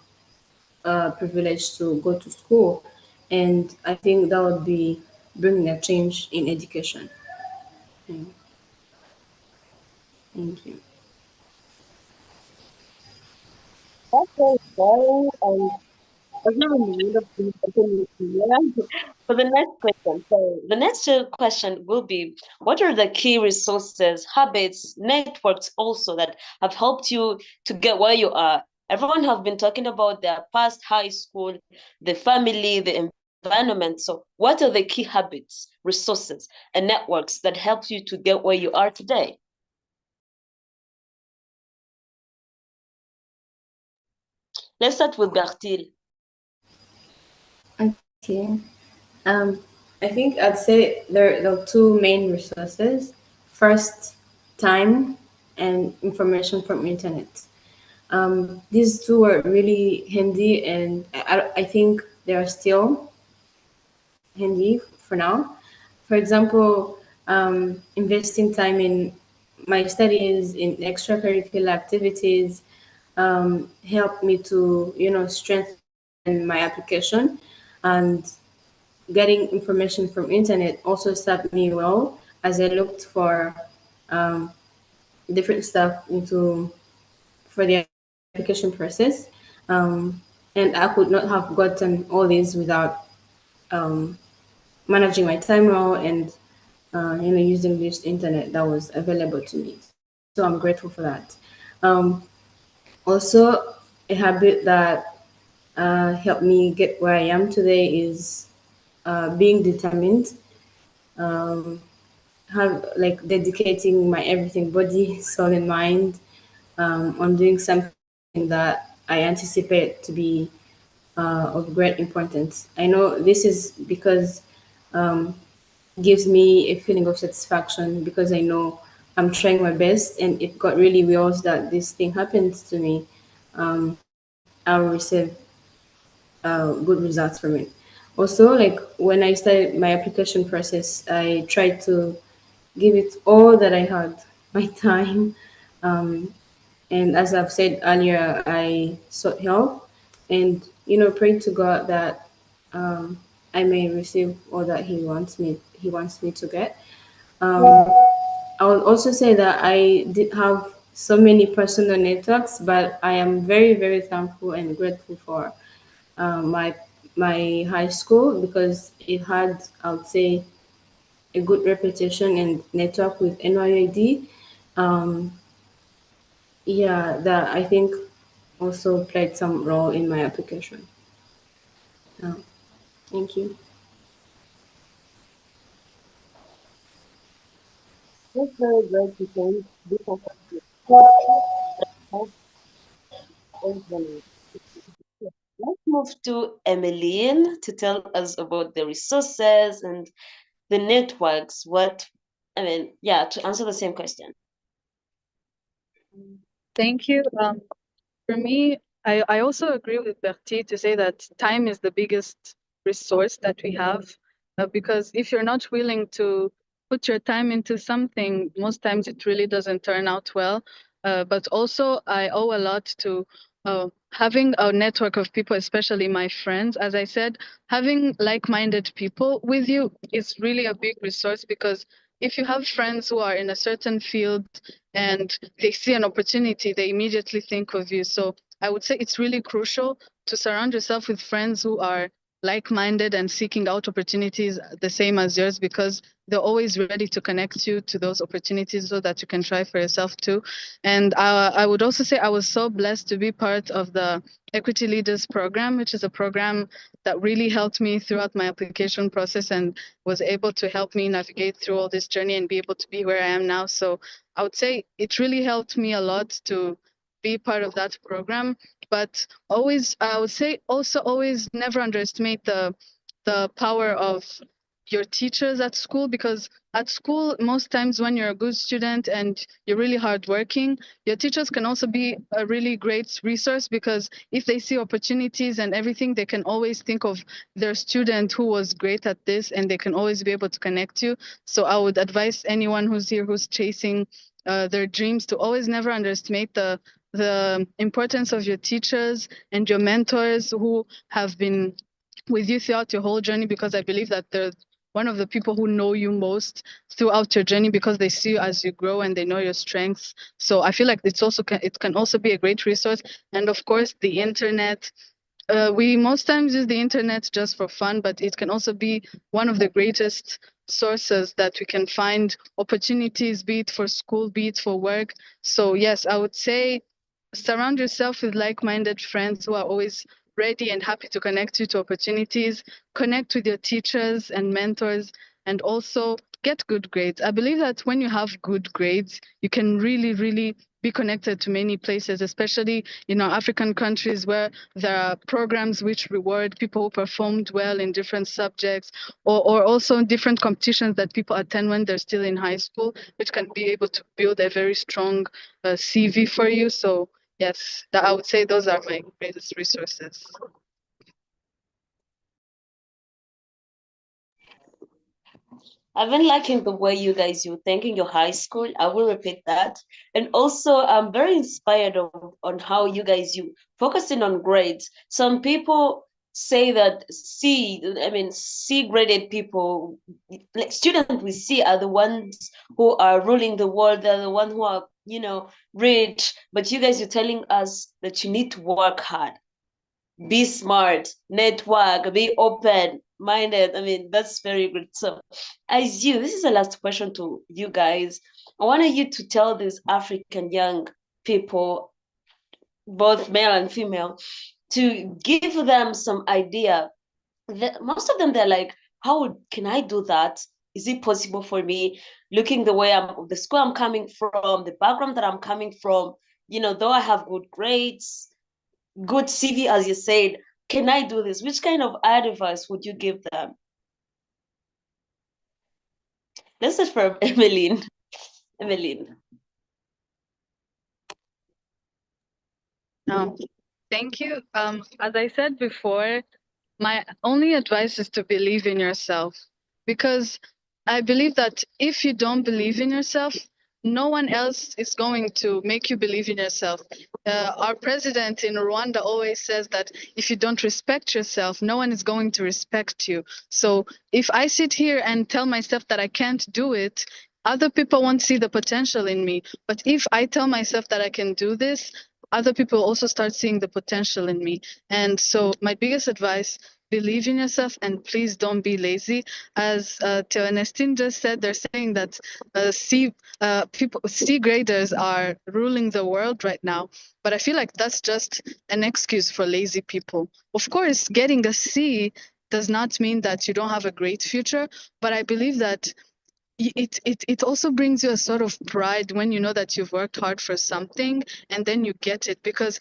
privileged to go to school. And I think that would be bringing a change in education. Thank you. That's very boring and I was never in the mood of continuity, yeah. For the next question, so the next question will be, what are the key resources, habits, networks also that have helped you to get where you are? Everyone have been talking about their past high school, the family, the environment. So what are the key habits, resources, and networks that helped you to get where you are today? Let's start with Bertille. Okay. I think I'd say there are two main resources. First, time and information from internet. These two are really handy, and I think they are still handy for now. For example, investing time in my studies, in extracurricular activities, helped me to, strengthen my application, and getting information from internet also served me well as I looked for um, different stuff into for the application process. And I could not have gotten all these without um, managing my time well and using this internet that was available to me. So I'm grateful for that. Um, Also, a habit that helped me get where I am today is being determined. Um, have like dedicating my everything, body, soul, and mind on doing something that I anticipate to be of great importance. I know this is because um, gives me a feeling of satisfaction because I know I'm trying my best, and it got really well that this thing happens to me. I'll receive good results from it. Also, like when I started my application process, I tried to give it all that I had, my time. Um, and as I've said earlier, I sought help and, prayed to God that I may receive all that He wants me to get. Um, I would also say that I did have so many personal networks, but I am very, very thankful and grateful for my high school because it had, I would say, a good reputation and network with NYID. Um, yeah, that I think also played some role in my application. Oh, thank you. That's very great to think. Because of the- Let's move to Emelienne to tell us about the resources and the networks. To answer the same question. Thank you. For me, I also agree with Bertie to say that time is the biggest resource that we have, because if you're not willing to put your time into something, most times it really doesn't turn out well. But also, I owe a lot to having a network of people, especially my friends. As I said, having like-minded people with you is really a big resource because if you have friends who are in a certain field and they see an opportunity, they immediately think of you. So I would say it's really crucial to surround yourself with friends who are like-minded and seeking out opportunities the same as yours because they're always ready to connect you to those opportunities so that you can try for yourself too. And I would also say I was so blessed to be part of the Equity Leaders Program, which is a program that really helped me throughout my application process and was able to help me navigate through all this journey and be able to be where I am now. So I would say it really helped me a lot to be part of that program. But always, I would say also always never underestimate the power of your teachers at school because at school most times when you're a good student and you're really hardworking, your teachers can also be a really great resource because if they see opportunities and everything, they can always think of their student who was great at this and they can always be able to connect you. So I would advise anyone who's here who's chasing their dreams to always never underestimate the importance of your teachers and your mentors who have been with you throughout your whole journey because I believe that they're one of the people who know you most throughout your journey, because they see you as you grow and they know your strengths. So I feel like it can also be a great resource. And of course, the internet. We most times use the internet just for fun, but it can also be one of the greatest sources that we can find opportunities, be it for school, be it for work. So yes, I would say surround yourself with like-minded friends who are always ready and happy to connect you to opportunities. Connect with your teachers and mentors, and also get good grades. I believe that when you have good grades, you can really, really be connected to many places, especially in our African countries where there are programs which reward people who performed well in different subjects, or also different competitions that people attend when they're still in high school, which can be able to build a very strong CV for you. So yes, I would say those are my greatest resources. I've been liking the way you guys you thanking your high school. I will repeat that. And also I'm very inspired on how you guys you focusing on grades. Some people say that C graded people, like students we see, are the ones who are ruling the world. They're the ones who are, rich. But you guys, you're telling us that you need to work hard, be smart, network, be open minded. I mean, that's very good. So, this is the last question to you guys. I wanted you to tell these African young people, both male and female, to give them some idea. Most of them, they're like, how can I do that? Is it possible for me? Looking the school I'm coming from, the background that I'm coming from, though I have good grades, good CV, as you said, can I do this? Which kind of advice would you give them? Let's start from Emelienne. Emelienne. Thank you. As I said before, my only advice is to believe in yourself, because I believe that if you don't believe in yourself, no one else is going to make you believe in yourself. Our president in Rwanda always says that if you don't respect yourself, no one is going to respect you. So if I sit here and tell myself that I can't do it, other people won't see the potential in me. But if I tell myself that I can do this, other people also start seeing the potential in me. And so my biggest advice, believe in yourself, and please don't be lazy. As Ernestine just said, they're saying that C graders are ruling the world right now. But I feel like that's just an excuse for lazy people. Of course, getting a C does not mean that you don't have a great future, but I believe that it also brings you a sort of pride when you know that you've worked hard for something and then you get it. Because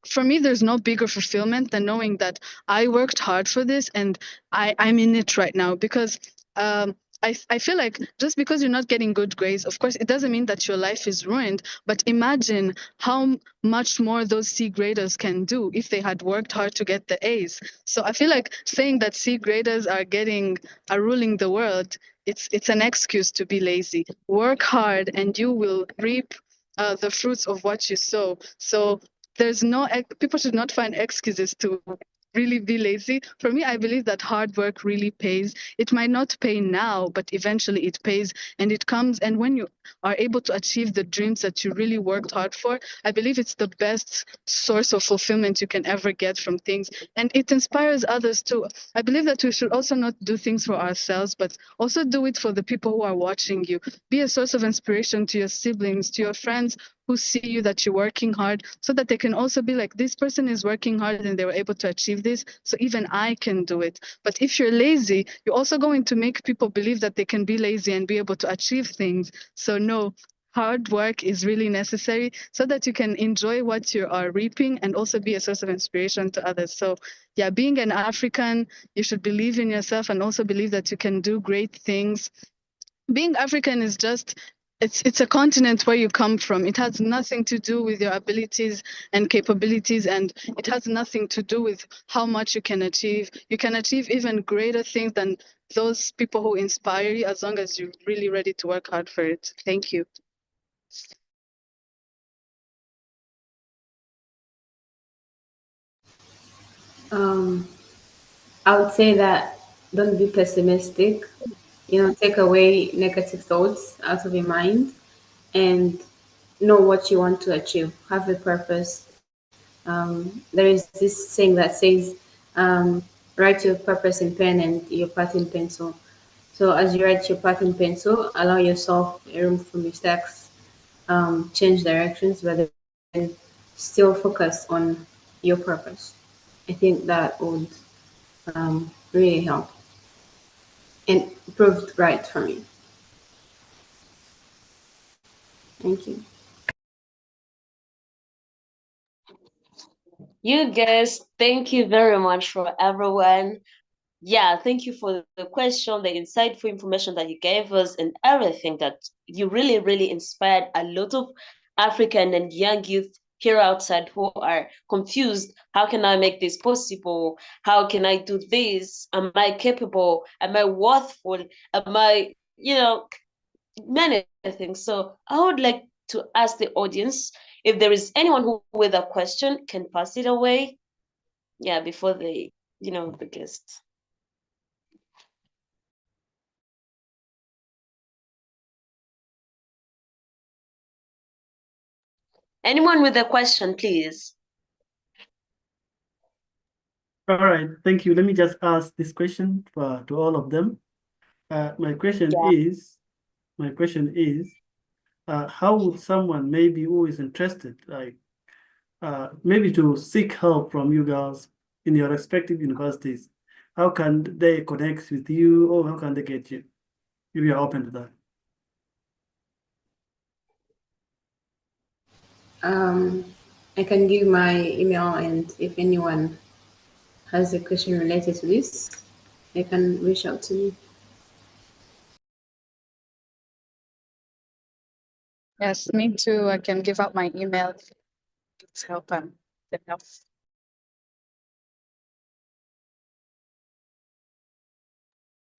for me, there's no bigger fulfillment than knowing that I worked hard for this and I'm in it right now. Because I feel like just because you're not getting good grades, of course, it doesn't mean that your life is ruined. But imagine how much more those C graders can do if they had worked hard to get the A's. So I feel like saying that C graders are ruling the world, it's an excuse to be lazy. Work hard and you will reap the fruits of what you sow. So people should not find excuses to really be lazy. For me, I believe that hard work really pays. It might not pay now, but eventually it pays, and it comes. And when you are able to achieve the dreams that you really worked hard for, I believe it's the best source of fulfillment you can ever get from things. And it inspires others too. I believe that we should also not do things for ourselves, but also do it for the people who are watching you. Be a source of inspiration to your siblings, to your friends who see you that you're working hard, so that they can also be like, this person is working hard and they were able to achieve this, so even I can do it. But if you're lazy, you're also going to make people believe that they can be lazy and be able to achieve things. So no, hard work is really necessary so that you can enjoy what you are reaping and also be a source of inspiration to others. So yeah, being an African, you should believe in yourself and also believe that you can do great things. Being African is just, it's a continent where you come from. It has nothing to do with your abilities and capabilities, and it has nothing to do with how much you can achieve. You can achieve even greater things than those people who inspire you, as long as you're really ready to work hard for it. Thank you. I would say that don't be pessimistic. Take away negative thoughts out of your mind and know what you want to achieve. Have a purpose. There is this saying that says, write your purpose in pen and your path in pencil. So as you write your path in pencil, allow yourself room for mistakes, change directions, but then still focus on your purpose. I think that would really help and proved right for me. Thank you. You guys, thank you very much for everyone. Yeah, thank you for the question, the insightful information that you gave us, and everything that you really, really inspired a lot of African and young youth here outside who are confused. How can I make this possible? How can I do this? Am I capable? Am I worthful? Am I, many things. So I would like to ask the audience if there is anyone who with a question can pass it away. Yeah, before the guest. Anyone with a question, please. All right, thank you. Let me just ask this question to all of them. My question is, how would someone maybe who is interested, like maybe to seek help from you girls in your respective universities, how can they connect with you, or how can they get you if you're open to that? I can give my email, and if anyone has a question related to this, they can reach out to me. Yes, me too. I can give out my email. Please help them.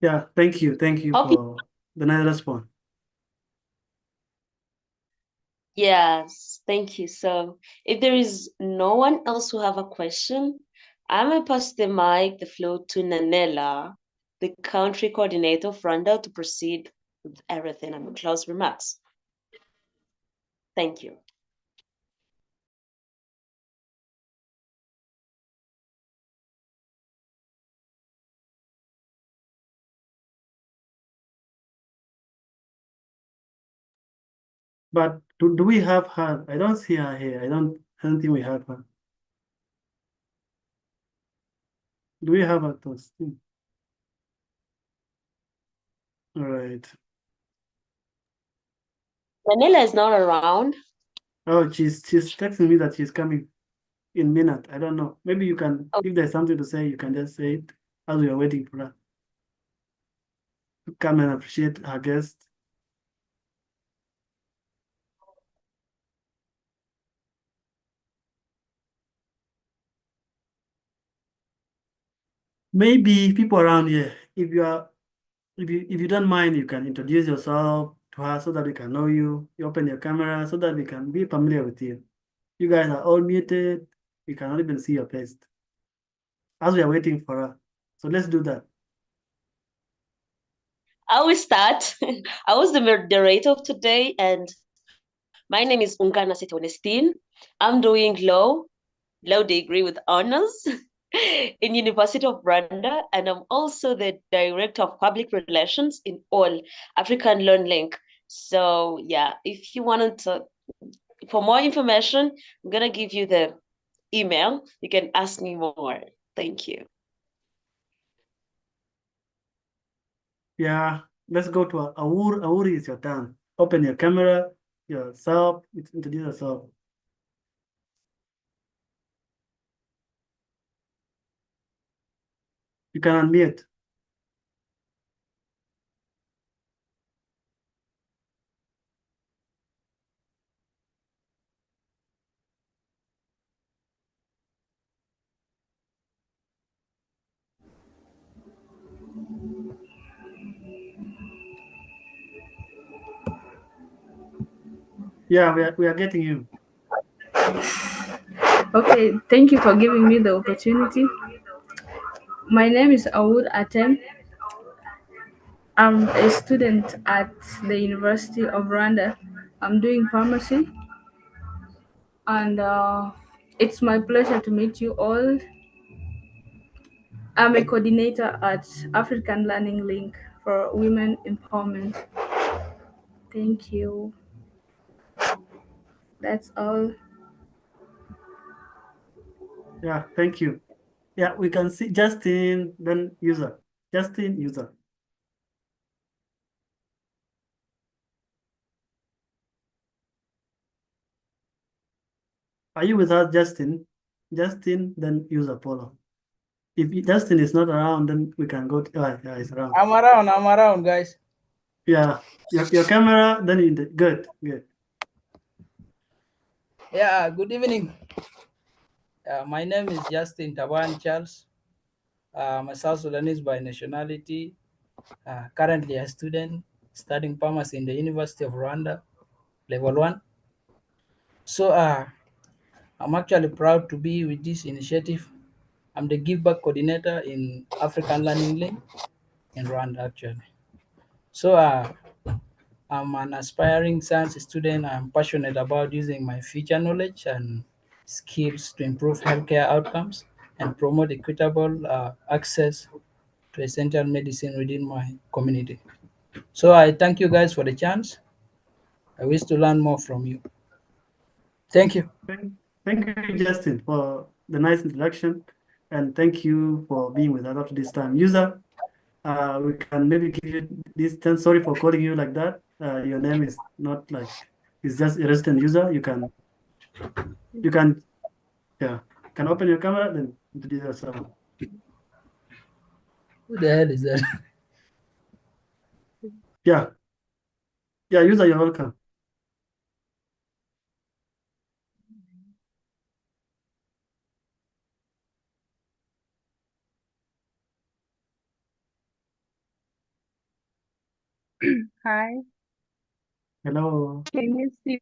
Yeah, thank you. Thank you for the nice response. Yes, thank you. So if there is no one else who have a question, I'm going to pass the mic, the floor to Nanella, the country coordinator of Rwanda, to proceed with everything and close remarks. Thank you. But do we have her? I don't see her here. I don't think we have her. Do we have her to speak? All right. Nanella is not around. Oh, she's texting me that she's coming in minute. I don't know. Maybe you can, if there's something to say, you can just say it as we are waiting for her to come and appreciate her guest. Maybe people around here, if you don't mind, you can introduce yourself to her so that we can know you. You open your camera so that we can be familiar with you. You guys are all muted. We cannot even see your face as we are waiting for her. So let's do that. I will start. I was the moderator of today, and my name is Nkesha. I'm doing law degree with honors in University of Rwanda, and I'm also the director of public relations in all African Learn Link. So yeah, if you wanted to, for more information, I'm gonna give you the email. You can ask me more. Thank you. Yeah, let's go to Awur. Awur, is your turn. Open your camera, yourself, introduce yourself. You can unmute. Yeah, we are getting you. Okay, thank you for giving me the opportunity. My name is Awud Atem. I'm a student at the University of Rwanda. I'm doing pharmacy, and it's my pleasure to meet you all. I'm a coordinator at African Learning Link for Women Empowerment. Thank you. That's all. Yeah, thank you. Yeah, we can see Justin, then user. Justin, user. Are you with us, Justin? Justin, then user Polo. If Justin is not around, then we can go to, yeah, he's around. I'm around, guys. Yeah, your camera, then good, good. Yeah, good evening. My name is Justin Taban Charles. I'm a South Sudanese by nationality, currently a student studying pharmacy in the University of Rwanda, level 1. So I'm actually proud to be with this initiative. I'm the Give Back Coordinator in African Learning Link in Rwanda, actually. So I'm an aspiring science student. I'm passionate about using my future knowledge and skills to improve healthcare outcomes and promote equitable access to essential medicine within my community. So I thank you guys for the chance. I wish to learn more from you. Thank you. Thank you, Justin, for the nice introduction, and thank you for being with us up to this time. User, we can maybe give you this 10. Sorry for calling you like that. Your name is not like, it's just a resident user. You can, yeah, can open your camera, then introduce yourself. Who the hell is that? Yeah, yeah, user, you're welcome. Hi, Hello. can you see?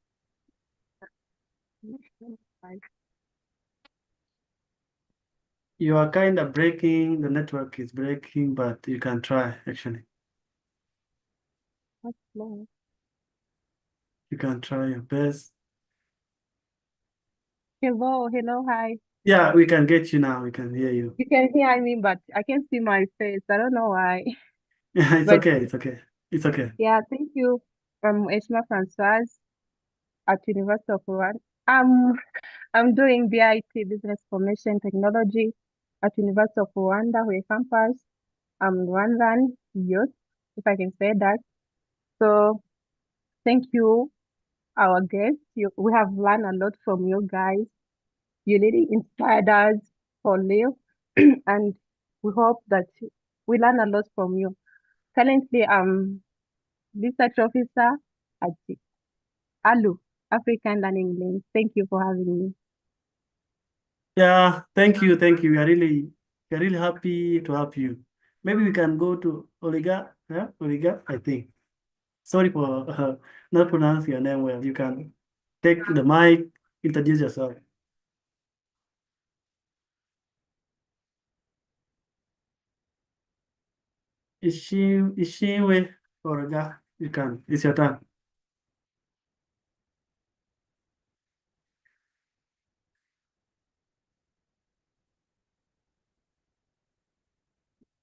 You are kind of breaking, the network is breaking, but you can try actually. What's wrong? You can try your best. Hello, hi. Yeah, we can get you now. We can hear you. You can hear me, but I can't see my face. I don't know why. Yeah, it's But okay. It's okay. It's okay. yeah, thank you. Esma Francoise at University of Rwanda. I'm doing BIT Business Information Technology at University of Rwanda, Huye campus. I'm Rwandan youth, if I can say that. So thank you, our guests. We have learned a lot from you guys. You really inspired us for live, and we hope that we learn a lot from you. Currently, I'm research officer at the ALU, African Learning Link. Thank you for having me. Yeah, thank you. Thank you. We are really happy to help you. Maybe we can go to Oliga. Yeah, Oliga, I think. Sorry for not pronouncing your name well. You can take the mic, introduce yourself. Is she or Oliga? You can. It's your turn.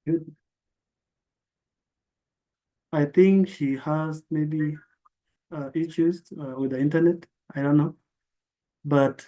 Good. I think she has maybe issues with the internet. I don't know. But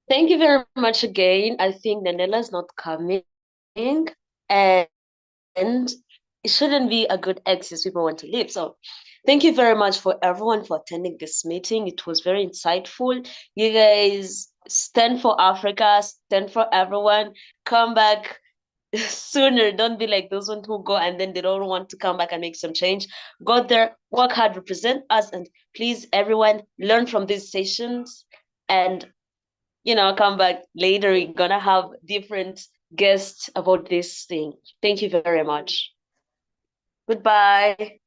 Thank you very much again. I think Nanela's not coming, and it shouldn't be a good excuse. People want to leave. So thank you very much for everyone for attending this meeting. It was very insightful. You guys stand for Africa, stand for everyone. Come back sooner. Don't be like those ones who go and then they don't want to come back and make some change. Go there, work hard, represent us, and please, everyone, learn from these sessions and come back later. We're gonna have different guests about this thing. Thank you very much. Goodbye.